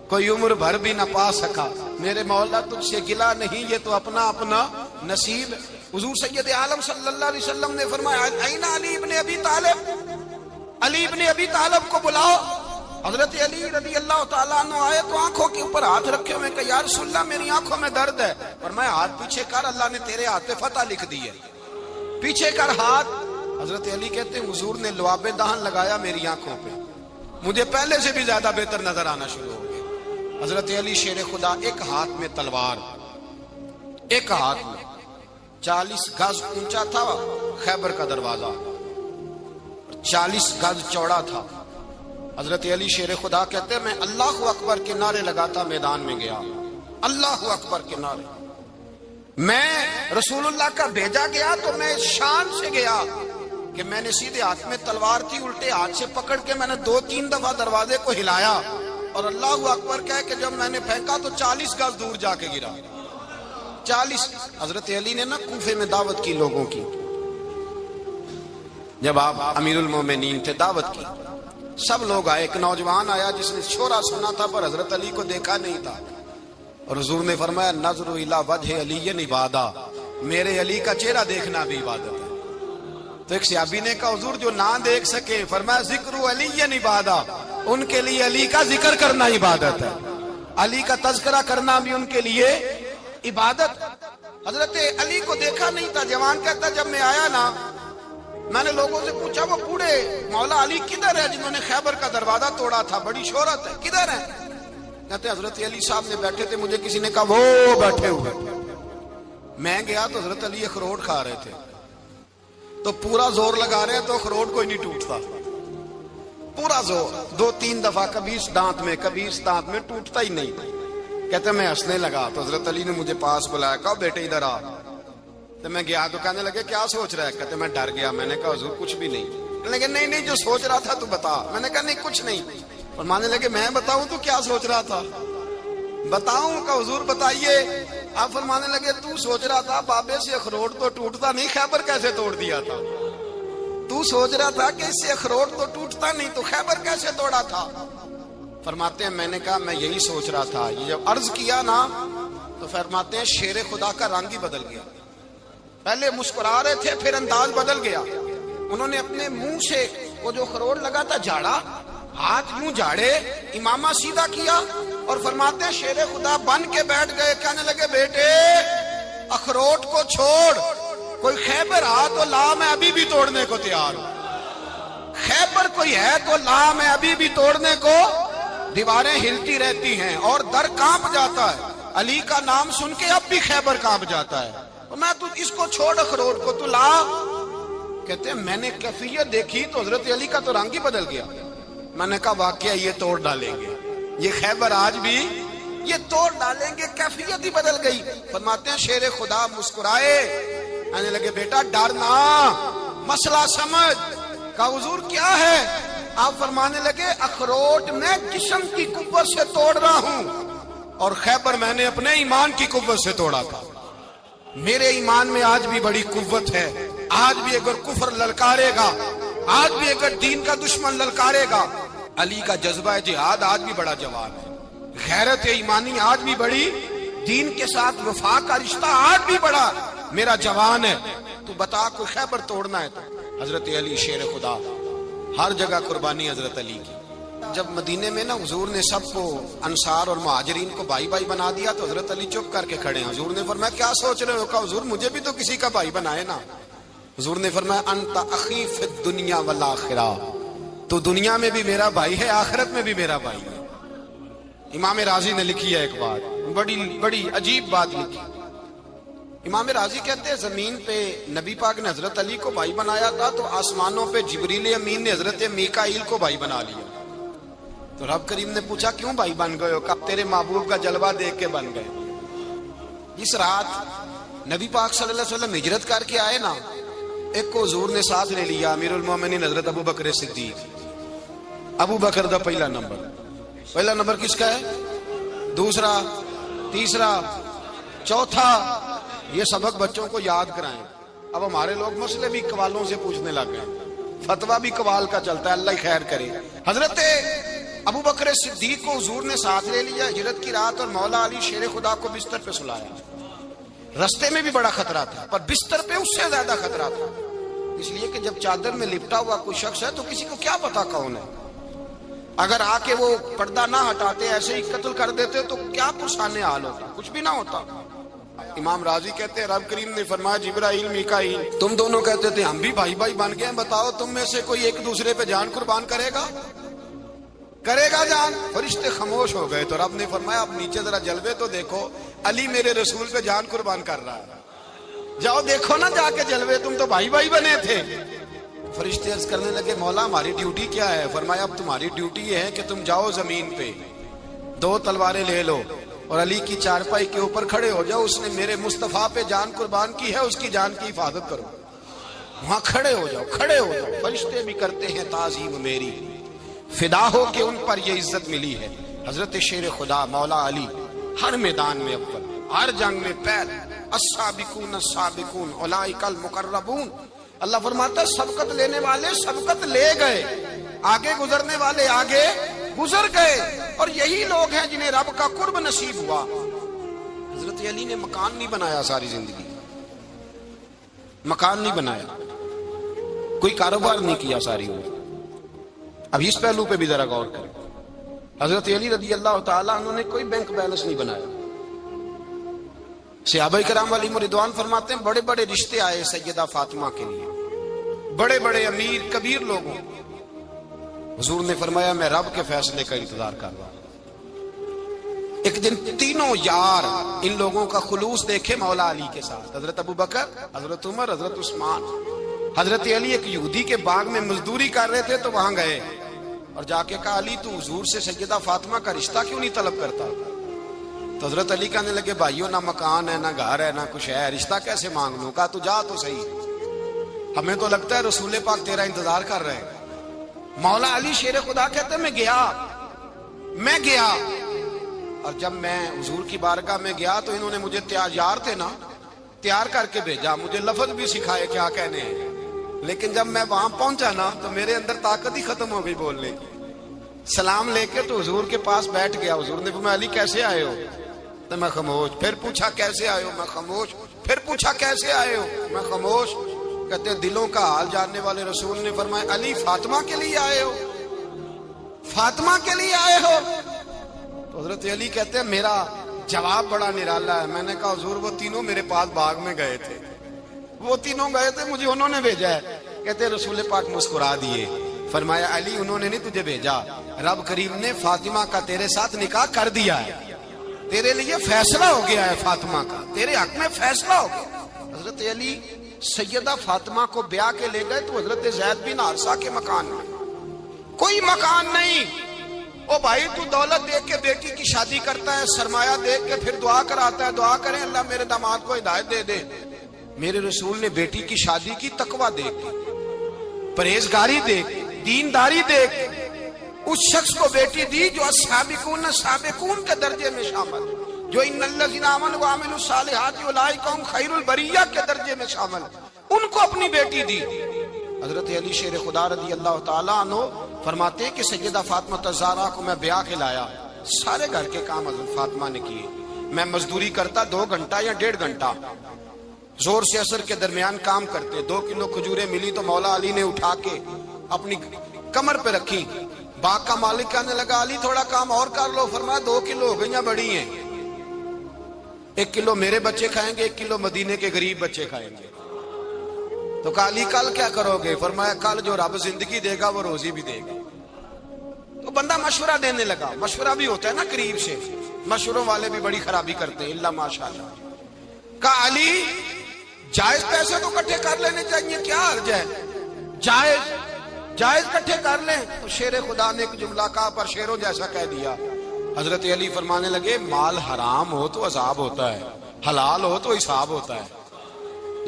کوئی عمر بھر بھی نہ پا سکا، میرے مولا تجھ سے گلا نہیں، یہ تو اپنا اپنا نصیب۔ حضور سید عالم صلی اللہ علیہ وسلم نے فرمایا این علی ابن ابی طالب، علی ابن ابی طالب کو بلاؤ۔ حضرت علی رضی اللہ تعالیٰ عنہ آئے تو آنکھوں کے اوپر ہاتھ رکھے ہوئے کہ یا رسول اللہ میری آنکھوں میں درد ہے، فرمایا ہاتھ پیچھے کر، اللہ نے تیرے ہاتھ پہ فتح لکھ دی ہے، پیچھے کر ہاتھ۔ حضرت علی کہتے ہیں حضور نے لعاب دہن لگایا میری آنکھوں پہ، مجھے پہلے سے بھی زیادہ بہتر نظر آنا شروع ہو گیا۔ حضرت علی شیر خدا، ایک ہاتھ میں تلوار، ایک ہاتھ میں 40 گز اونچا تھا خیبر کا دروازہ، 40 گز چوڑا تھا۔ حضرت علی شیر خدا کہتے ہیں میں اللہ اکبر کے نعرے لگاتا میدان میں گیا، اللہ اکبر کے نعرے۔ میں رسول اللہ کا بھیجا گیا تو میں شان سے گیا کہ میں نے سیدھے ہاتھ میں تلوار تھی، الٹے ہاتھ سے پکڑ کے میں نے 2-3 دفعہ دروازے کو ہلایا اور اللہ اکبر کہہ کہ جب میں نے پھینکا تو 40 گز دور جا کے گرا۔ 40۔ حضرت علی نے نا کوفے میں دعوت کی لوگوں کی، جب آپ امیر المومنین تھے، دعوت کی، سب لوگ آئے۔ ایک نوجوان آیا جس نے شورا سنا تھا پر حضرت علی کو دیکھا نہیں تھا، اور حضور نے فرمایا نظر الی وجہ علی عبادہ، میرے علی کا چہرہ دیکھنا بھی عبادت ہے۔ تو ایک صحابی نے کہا حضور جو نہ دیکھ سکے، فرمایا ذکر علی عبادہ، ان کے لیے علی کا ذکر کرنا عبادت ہے، علی کا تذکرہ کرنا بھی ان کے لیے عبادت۔ حضرت علی کو دیکھا نہیں تھا۔ جوان کہتا جب میں آیا نا، میں نے لوگوں سے پوچھا وہ بوڑھے مولا علی کدھر ہے جنہوں نے خیبر کا دروازہ توڑا تھا، بڑی شہرت ہے، کدھر ہے؟ کہتے حضرت علی صاحب نے بیٹھے تھے، مجھے کسی نے کہا وہ بیٹھے ہوئے۔ میں گیا تو حضرت علی اخروٹ کھا رہے تھے، تو پورا زور لگا رہے ہیں تو اخروٹ کوئی نہیں ٹوٹتا، پورا زور 2-3 دفعہ، کبھی اس دانت میں کبھی اس دانت میں، ٹوٹتا ہی نہیں۔ کہتے میں ہنسنے لگا تو حضرت علی نے مجھے پاس بلایا، کہا بیٹے ادھر آ۔ تو میں گیا تو کہنے لگے کیا سوچ رہا ہے؟ کہتے میں ڈر گیا۔ میں نے کہا حضور کچھ بھی نہیں۔ کہنے لگے نہیں جو سوچ رہا تھا تو بتا۔ میں نے کہا نہیں کچھ نہیں۔ فرمانے لگے میں بتاؤں تو کیا سوچ رہا تھا؟ بتاؤں؟ کہ حضور بتائیے۔ آپ فرمانے لگے تو سوچ رہا تھا بابے سے اخروٹ تو ٹوٹتا نہیں، خیبر کیسے توڑ دیا تھا؟ تو سوچ رہا تھا کہ اس سے اخروٹ تو ٹوٹتا نہیں تو خیبر کیسے توڑا تھا؟ فرماتے ہیں میں نے کہا میں یہی سوچ رہا تھا۔ یہ جب عرض کیا نا تو فرماتے ہیں شیر خدا کا رنگ ہی بدل گیا، پہلے مسکرا رہے تھے پھر انداز بدل گیا۔ انہوں نے اپنے منہ سے وہ جو خروٹ لگا تھا جھاڑا، ہاتھ یوں جھاڑے، امامہ سیدھا کیا، اور فرماتے ہیں شیر خدا بن کے بیٹھ گئے۔ کہنے لگے بیٹے اخروٹ کو چھوڑ، کوئی خیبر آ تو لا، میں ابھی بھی توڑنے کو تیار ہوں۔ خیبر کوئی ہے تو لا، میں ابھی بھی توڑنے کو۔ دیواریں ہلتی رہتی ہیں اور در کانپ جاتا ہے، علی کا نام سن کے اب بھی خیبر کانپ جاتا ہے، میں تو اس کو چھوڑ اخروٹ کو تو لا۔ کہتے ہیں میں نے کیفیت دیکھی تو حضرت علی کا تو رنگ ہی بدل گیا۔ میں نے کہا واقعہ یہ توڑ ڈالیں گے، یہ خیبر آج بھی یہ توڑ ڈالیں گے، کیفیت ہی بدل گئی۔ فرماتے ہیں شیر خدا مسکرائے، کہنے لگے بیٹا ڈرنا، مسئلہ سمجھ۔ کہا حضور کیا ہے؟ آپ فرمانے لگے اخروٹ میں جسم کی قوت سے توڑ رہا ہوں اور خیبر میں نے اپنے ایمان کی قوت سے توڑا تھا۔ میرے ایمان میں آج بھی بڑی قوت ہے، آج بھی اگر کفر للکارے گا، آج بھی اگر دین کا دشمن للکارے گا، علی کا جذبہ جہاد آج بھی بڑا جوان ہے، غیرت ایمانی آج بھی بڑی، دین کے ساتھ وفا کا رشتہ آج بھی بڑا میرا جوان ہے۔ تو بتا کوئی خیبر توڑنا ہے تو حضرت علی شیر خدا، ہر جگہ قربانی حضرت علی کی۔ جب مدینے میں نا حضور نے سب کو انصار اور مہاجرین کو بھائی بھائی بنا دیا تو حضرت علی چپ کر کے کھڑے ہیں۔ حضور نے فرمایا کیا سوچ رہے ہو؟ کہا حضور مجھے بھی تو کسی کا بھائی بنائے نا۔ حضور نے فرمایا انت اخی فی الدنیا والآخرہ، تو دنیا میں بھی میرا بھائی ہے، آخرت میں بھی میرا بھائی ہے۔ امام راضی نے لکھی ہے ایک بات، بڑی عجیب بات لکھی۔ امام راضی کہتے ہیں زمین پہ نبی پاک نے حضرت علی کو بھائی بنایا تھا تو آسمانوں پہ جبریل امین نے حضرت میکائیل کو بھائی بنا لیا۔ تو رب کریم نے پوچھا کیوں بھائی بن گئے ہو؟ کہا تیرے محبوب کا جلوہ دیکھ کے بن گئے۔ اس رات نبی پاک صلی اللہ علیہ وسلم ہجرت کر کے آئے نا، ایک کو حضور نے ساتھ لے لیا، امیر المومنین حضرت ابو بکر صدیق۔ ابو بکر دا پہلا نمبر کس کا ہے؟ دوسرا، تیسرا، چوتھا، یہ سبق بچوں کو یاد کرائیں۔ اب ہمارے لوگ مسئلے بھی قوالوں سے پوچھنے لگ گئے، فتویٰ بھی قوال کا چلتا ہے، اللہ خیر کرے۔ حضرت ابو بکر صدیق کو حضور نے ساتھ لے لیا ہجرت کی رات، اور مولا علی شیر خدا کو بستر پہ سلایا۔ رستے میں بھی بڑا خطرہ تھا پر بستر پہ اس سے زیادہ خطرہ تھا، اس لیے کہ جب چادر میں لپٹا ہوا کوئی شخص ہے تو کسی کو کیا پتا کون ہے، اگر آ کے وہ پردہ نہ ہٹاتے ایسے ہی قتل کر دیتے تو کیا پرسانے حال ہوتا، کچھ بھی نہ ہوتا۔ امام راضی کہتے ہیں رب کریم نے فرمایا جبرائیل میکائیل تم دونوں کہتے تھے ہم بھی بھائی بھائی بن گئے ہیں، بتاؤ تم میں سے کوئی ایک دوسرے پہ جان قربان کرے گا؟ کرے گا جان؟ فرشتے خاموش ہو گئے تو رب نے فرمایا اب نیچے ذرا جلوے تو دیکھو، علی میرے رسول پہ جان قربان کر رہا ہے، جاؤ دیکھو نا جا کے جلوے، تم تو بھائی بھائی بنے تھے۔ فرشتے عرض کرنے لگے مولا ہماری ڈیوٹی کیا ہے؟ فرمایا اب تمہاری ڈیوٹی یہ ہے کہ تم جاؤ زمین پہ 2 تلواریں لے لو اور علی کی چارپائی کے اوپر کھڑے ہو جاؤ، اس نے میرے مصطفیٰ پہ جان قربان کی ہے، اس کی جان کی حفاظت کرو۔ وہاں کھڑے ہو جاؤ، کھڑے ہو جاؤ۔ فرشتے بھی کرتے ہیں تعظیم میری، فدا ہو کہ ان پر یہ عزت ملی ہے۔ حضرت شیر خدا مولا علی ہر میدان میں اول، ہر جنگ میں پہل، السابقون السابقون اولئک المقربون۔ اللہ فرماتا ہے سبقت لینے والے سبقت لے گئے، آگے گزرنے والے آگے گزر گئے، اور یہی لوگ ہیں جنہیں رب کا قرب نصیب ہوا۔ حضرت علی نے مکان نہیں بنایا ساری زندگی، مکان نہیں بنایا، کوئی کاروبار نہیں کیا ساری عمر۔ اب اس پہلو پہ بھی ذرا غور کریں، حضرت علی رضی اللہ تعالیٰ عنہ نے کوئی بینک بیلنس نہیں بنایا۔ صحابہ کرام علیہم رضوان فرماتے ہیں بڑے بڑے رشتے آئے سیدہ فاطمہ کے لیے، بڑے بڑے امیر کبیر لوگوں، حضور نے فرمایا میں رب کے فیصلے کا انتظار کر رہا ہوں۔ ایک دن تینوں یار ان لوگوں کا خلوص دیکھے مولا علی کے ساتھ، حضرت ابو بکر، حضرت عمر، حضرت عثمان۔ حضرت علی ایک یہودی کے باغ میں مزدوری کر رہے تھے تو وہاں گئے اور جا کے کہا علی تو حضور سے سیدہ فاطمہ کا رشتہ کیوں نہیں طلب کرتا؟ تو حضرت علی کہنے لگے بھائیو نہ مکان ہے نہ گھر ہے نہ کچھ ہے، رشتہ کیسے مانگ لوں؟ کہا تو جا تو صحیح، ہمیں تو لگتا ہے رسول پاک تیرا انتظار کر رہے ہیں۔ مولا علی شیر خدا کہتے ہیں میں گیا اور جب میں حضور کی بارگاہ میں گیا تو انہوں نے مجھے تیار تھے نا، تیار کر کے بھیجا، مجھے لفظ بھی سکھائے کیا کہنے ہیں، لیکن جب میں وہاں پہنچا نا تو میرے اندر طاقت ہی ختم ہو گئی بولنے کی۔ سلام لے کے تو حضور کے پاس بیٹھ گیا، حضور نے فرمایا علی کیسے آئے ہو؟ تو میں خاموش، پھر پوچھا کیسے آئے ہو؟ میں خاموش، پھر پوچھا کیسے آئے ہو؟ میں خاموش۔ کہتے ہیں دلوں کا حال جاننے والے رسول نے فرمایا علی فاطمہ کے لیے آئے ہو؟ فاطمہ کے لیے آئے ہو؟ تو حضرت علی کہتے ہیں میرا جواب بڑا نرالا ہے۔ میں نے کہا حضور وہ تینوں میرے پاس باغ میں گئے تھے، وہ تینوں گئے تھے، مجھے انہوں نے بھیجا ہے۔ کہتے ہیں رسول پاک مسکرا دیے، فرمایا علی انہوں نے نہیں تجھے بھیجا، رب کریم نے فاطمہ کا تیرے ساتھ نکاح کر دیا ہے، تیرے لیے فیصلہ ہو گیا ہے، فاطمہ کا تیرے حق میں فیصلہ ہو گیا۔ حضرت علی سیدہ فاطمہ کو بیاہ کے لے گئے تو حضرت زید بن حارثہ کے مکان میں کوئی مکان نہیں۔ او بھائی تو دولت دیکھ کے بیٹی کی شادی کرتا ہے، سرمایہ دیکھ کے پھر دعا کراتا ہے، دعا کریں اللہ میرے داماد کو ہدایت دے دے۔ میرے رسول نے بیٹی کی شادی کی تقوی دیکھ کے، پرہیزگاری دیکھ کے، دینداری دیکھ کے اس شخص کو بیٹی دی جو السابقون السابقون کے درجے میں شامل، جو ان الذین آمنوا وعملوا الصالحات اولئک هم خیر البریہ کے درجے میں شامل، ان کو اپنی بیٹی دی۔ حضرت علی شیر خدا رضی اللہ تعالیٰ عنہ فرماتے کہ سیدہ فاطمہ الزہرا کو میں بیاہ کے لایا، سارے گھر کے کام حضرت فاطمہ نے کیے، میں مزدوری کرتا 2 گھنٹہ یا 1.5 گھنٹہ، زور سے عصر کے درمیان کام کرتے، 2 کلو کھجوریں ملی تو مولا علی نے اٹھا کے اپنی کمر پہ رکھی۔ باغ کا مالک کہنے لگا علی تھوڑا کام اور کر لو، فرمایا 2 کلو ہو گئیں بڑی ہیں، 1 کلو میرے بچے کھائیں گے، 1 کلو مدینے کے غریب بچے کھائیں گے۔ تو کہا علی کل کیا کرو گے؟ فرمایا کل جو رب زندگی دے گا وہ روزی بھی دے گا۔ تو بندہ مشورہ دینے لگا، مشورہ بھی ہوتا ہے نا قریب سے، مشوروں والے بھی بڑی خرابی کرتے ہیں اللہ ماشاءاللہ۔ کہا علی جائز پیسے تو کٹھے کر لینے چاہیے، کیا حرج ہے، جائز کٹھے کر لیں۔ تو شیر خدا نے ایک جملہ کہا پر شیروں جیسا کہہ دیا۔ حضرت علی فرمانے لگے مال حرام ہو تو عذاب ہوتا ہے، حلال ہو تو حساب ہوتا ہے،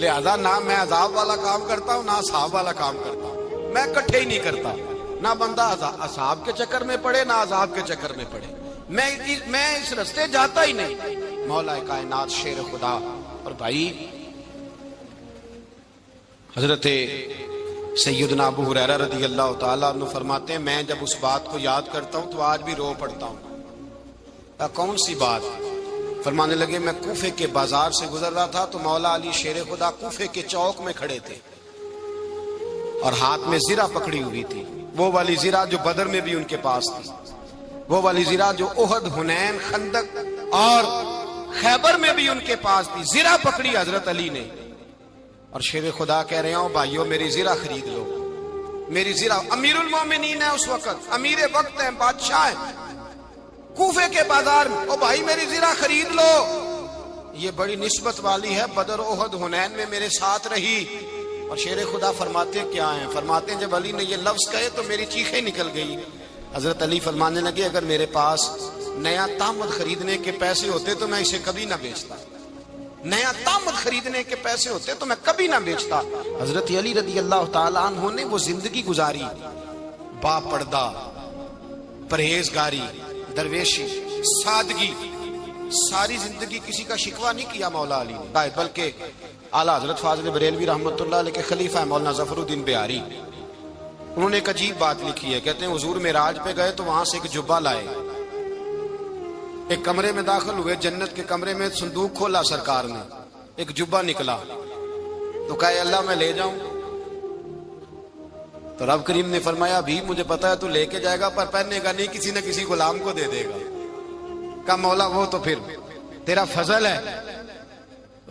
لہذا نہ میں عذاب والا کام کرتا ہوں نہ حساب والا کام کرتا ہوں، میں کٹھے ہی نہیں کرتا، نہ بندہ عذاب کے چکر میں پڑے نہ عذاب کے چکر میں پڑے، میں اس رستے جاتا ہی نہیں۔ مولا کائنات شیر خدا۔ اور بھائی حضرت سیدنا ابو ہریرہ رضی اللہ تعالیٰ عنہ فرماتے ہیں میں جب اس بات کو یاد کرتا ہوں تو آج بھی رو پڑتا ہوں۔ کون سی بات؟ فرمانے لگے میں کوفے کے بازار سے گزر رہا تھا تو مولا علی شیر خدا کوفے کے چوک میں کھڑے تھے اور ہاتھ میں زرہ پکڑی ہوئی تھی، وہ والی زرہ جو بدر میں بھی ان کے پاس تھی، وہ والی زرہ جو احد، حنین، خندق اور خیبر میں بھی ان کے پاس تھی۔ زرہ پکڑی حضرت علی نے اور شیر خدا کہہ رہے ہوں بھائیو میری زرہ خرید لو، میری زرہ امیر المومنین ہے اس وقت، امیر وقت ہیں، بادشاہ ہیں، کوفے کے بازار میں، او بھائی میری زرہ خرید لو، یہ بڑی نسبت والی ہے، بدر احد حنین میں میرے ساتھ رہی۔ اور شیر خدا فرماتے کیا ہیں؟ فرماتے ہیں جب علی نے یہ لفظ کہے تو میری چیخیں نکل گئی۔ حضرت علی فرمانے لگے اگر میرے پاس نیا تامد خریدنے کے پیسے ہوتے تو میں اسے کبھی نہ بیچتا، نیا تامد خریدنے کے پیسے ہوتے تو میں کبھی نہ بیچتا۔ حضرت علی رضی اللہ تعالیٰ عنہ نے وہ زندگی گزاری، با پردہ، پرہیزگاری، درویشی، سادگی، ساری زندگی کسی کا شکوہ نہیں کیا مولا علی نے، بلکہ اعلیٰ حضرت فاضل بریلوی رحمۃ اللہ علیہ کے خلیفہ مولانا ظفر الدین بہاری، انہوں نے ایک عجیب بات لکھی ہے، کہتے ہیں حضور معراج پہ گئے تو وہاں سے ایک جبہ لائے، ایک کمرے میں داخل ہوئے، جنت کے کمرے میں صندوق کھولا سرکار نے، ایک جبہ نکلا تو کہا اللہ میں لے جاؤں؟ تو رب کریم نے فرمایا بھی مجھے پتا ہے تو لے کے جائے گا پر پہننے کا نہیں، کسی نہ کسی غلام کو دے دے گا۔ کہا مولا وہ تو پھر تیرا فضل ہے۔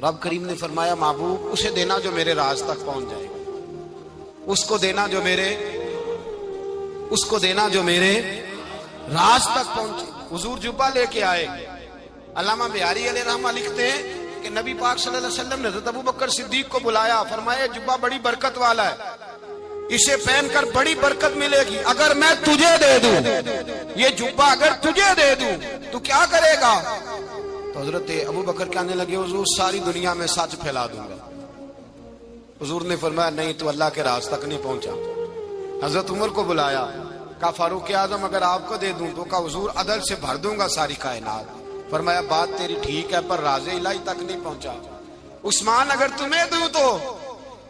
رب کریم نے فرمایا محبوب اسے دینا جو میرے راز تک پہنچ جائے گا، اس کو دینا جو میرے راز تک پہنچے۔ حضور جبہ لے کے آئے۔ علامہ بہاری علیہ رحمہ لکھتے ہیں کہ نبی پاک صلی اللہ علیہ وسلم نے حضرت ابوبکر صدیق کو بلایا، فرمایا جبہ بڑی برکت والا ہے، اسے پہن کر بڑی برکت ملے گی، اگر میں تجھے دے دوں یہ جبہ، اگر تجھے دے دوں تو کیا کرے گا؟ تو حضرت ابوبکر کہنے لگے حضور ساری دنیا میں سچ پھیلا دوں گا۔ حضور نے فرمایا نہیں تو اللہ کے راز تک نہیں پہنچا۔ حضرت عمر کو بلایا، کہا فاروق اعظم اگر آپ کو دے دوں تو کہا حضور عدل سے بھر دوں گا ساری کائنات۔ فرمایا بات تیری ٹھیک ہے پر راز الہی تک نہیں پہنچا۔ عثمان اگر تمہیں دوں تو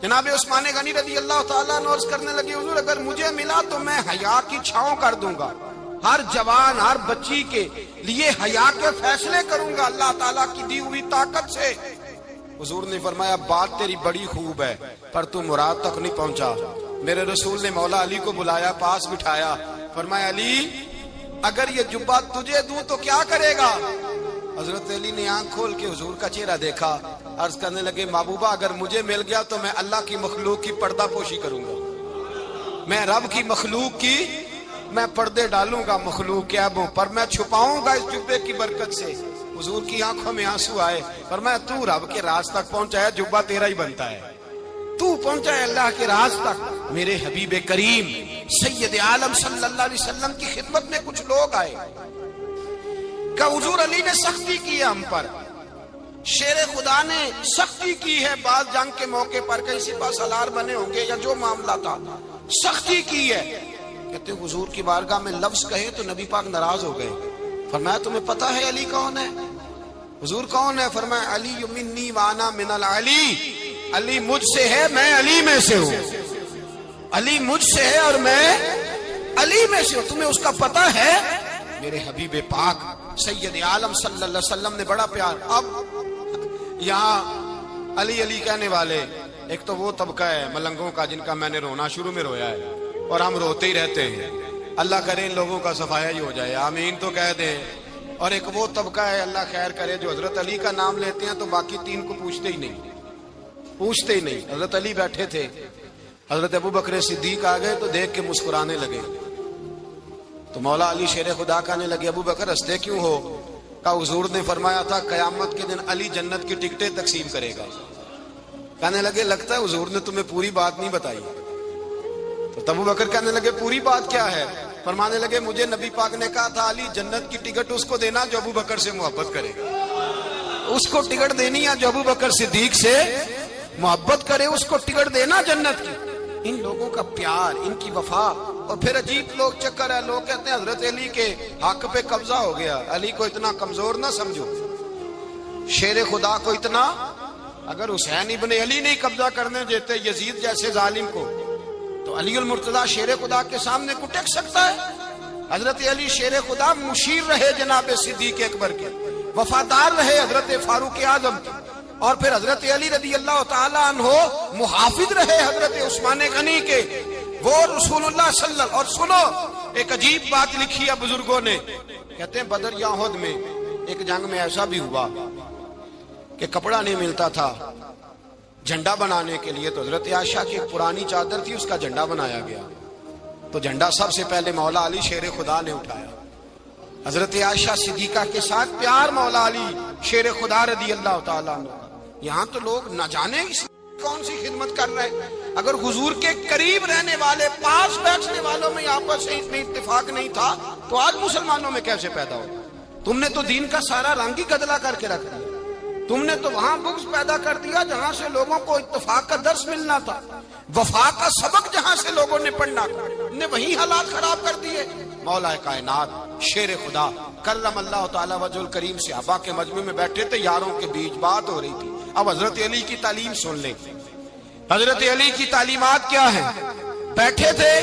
جناب عثمان غنی رضی اللہ تعالیٰ عنہ عرض کرنے لگے حضور اگر مجھے ملا تو میں حیا کی چھاؤں کر دوں گا، ہر جوان ہر بچی کے لیے حیا کے فیصلے کروں گا اللہ تعالیٰ کی دی ہوئی طاقت سے۔ حضور نے فرمایا بات تیری بڑی خوب ہے پر تو مراد تک نہیں پہنچا۔ میرے رسول نے مولا علی کو بلایا، پاس بٹھایا، فرمایا علی اگر یہ جبہ تجھے دوں تو کیا کرے گا؟ حضرت علی نے آنکھ کھول کے حضور کا چہرہ دیکھا، عرض کرنے لگے محبوبہ اگر مجھے مل گیا تو میں اللہ کی مخلوق کی پردہ پوشی کروں گا، میں رب کی مخلوق کی میں پردے ڈالوں گا مخلوق کے عیبوں پر، میں چھپاؤں گا اس جبے کی برکت سے۔ حضور کی آنکھوں میں آنسو آئے، فرمایا تو رب کے راز تک پہنچا ہے، جبہ تیرا ہی بنتا ہے، تو پہنچا ہے اللہ کے راز تک۔ میرے حبیب کریم سید عالم صلی اللہ علیہ وسلم کی خدمت میں کچھ لوگ آئے کہ حضور علی نے سختی کی ہے ہم پر، شیر خدا نے سختی کی ہے، بعض جنگ کے موقع پر کہیں سپاہ سالار بنے ہوں گے یا جو معاملہ تھا سختی کی ہے۔ کہتے ہیں حضور کی بارگاہ میں لفظ کہے تو نبی پاک ناراض ہو گئے۔ فرمایا تمہیں پتہ ہے علی کون ہے؟ حضور کون ہے؟ فرمایا علی منی وانا من العلی، علی مجھ سے ہے میں علی میں سے ہوں، علی مجھ سے ہے اور میں علی میں سے ہوں، تمہیں اس کا پتہ ہے؟ میرے حبیب پاک سید عالم صلی اللہ علیہ وسلم نے بڑا پیار۔ اب یہاں علی علی کہنے والے ایک تو وہ طبقہ ہے ملنگوں کا جن کا میں نے رونا شروع میں رویا ہے اور ہم روتے ہی رہتے ہیں، اللہ کرے ان لوگوں کا صفایا ہی ہو جائے، آمین تو کہہ دیں۔ اور ایک وہ طبقہ ہے اللہ خیر کرے جو حضرت علی کا نام لیتے ہیں تو باقی تین کو پوچھتے ہی نہیں۔ حضرت علی بیٹھے تھے، حضرت ابوبکر صدیق آ گئے تو دیکھ کے مسکرانے لگے، تو مولا علی شیر خدا کہنے لگے ابوبکر ہنستے کیوں ہو؟ کہا حضور نے فرمایا تھا قیامت کے دن علی جنت کی ٹکٹیں تقسیم کرے گا۔ کہنے لگے لگتا ہے حضور نے تمہیں پوری بات نہیں بتائی۔ تو ابوبکر کہنے لگے پوری بات کیا ہے؟ فرمانے لگے مجھے نبی پاک نے کہا تھا علی جنت کی ٹکٹ اس کو دینا جو ابوبکر سے محبت کرے گا، اس کو ٹکٹ دینی ہے جو ابوبکر صدیق سے محبت کرے، اس کو ٹکٹ دینا جنت کی۔ ان لوگوں کا پیار، ان کی وفا۔ اور پھر عجیب لوگ چکر ہے، لوگ کہتے ہیں حضرت علی کے حق پہ قبضہ ہو گیا، علی کو اتنا کمزور نہ سمجھو، شیر خدا کو اتنا، اگر حسین ابن علی نہیں قبضہ کرنے دیتے یزید جیسے ظالم کو تو علی المرتضیٰ شیر خدا کے سامنے کو ٹک سکتا ہے؟ حضرت علی شیر خدا مشیر رہے جناب صدیق اکبر کے، وفادار رہے حضرت فاروق اعظم کے، اور پھر حضرت علی رضی اللہ تعالیٰ عنہ محافظ رہے حضرت عثمان غنی کے، وہ رسول اللہ صلی اللہ۔ اور سنو ایک عجیب بات لکھی ہے بزرگوں نے، کہتے ہیں بدر یا احد میں ایک جنگ میں ایسا بھی ہوا کہ کپڑا نہیں ملتا تھا، جھنڈا بنانے کے لیے تو حضرت عائشہ کی ایک پرانی چادر تھی، اس کا جھنڈا بنایا گیا. تو جھنڈا سب سے پہلے مولا علی شیر خدا نے اٹھایا. حضرت عائشہ صدیقہ کے ساتھ پیار مولا علی شیر خدا رضی اللہ تعالیٰ عنہ. یہاں تو لوگ نہ جانے کون سی خدمت کر رہے ہیں. اگر حضور کے قریب رہنے والے، پاس بیٹھنے والوں میں آپس میں اتنی اتفاق نہیں تھا تو آج مسلمانوں میں کیسے پیدا ہو؟ تم نے تو دین کا سارا رنگ ہی گدلا کر کے رکھ دیا. تم نے تو وہاں بغض پیدا کر دیا جہاں سے لوگوں کو اتفاق کا درس ملنا تھا، وفا کا سبق جہاں سے لوگوں نے پڑھنا تھا، نے وہی حالات خراب کر دیے. مولا کائنات شیر خدا کرم اللہ تعالیٰ وجہ الکریم صحابہ کے مجمع میں بیٹھے تھے، یاروں کے بیچ بات ہو رہی تھی. اب حضرت علی کی تعلیم سن لیں. حضرت علی کی تعلیمات کیا ہیں؟ بیٹھے تھے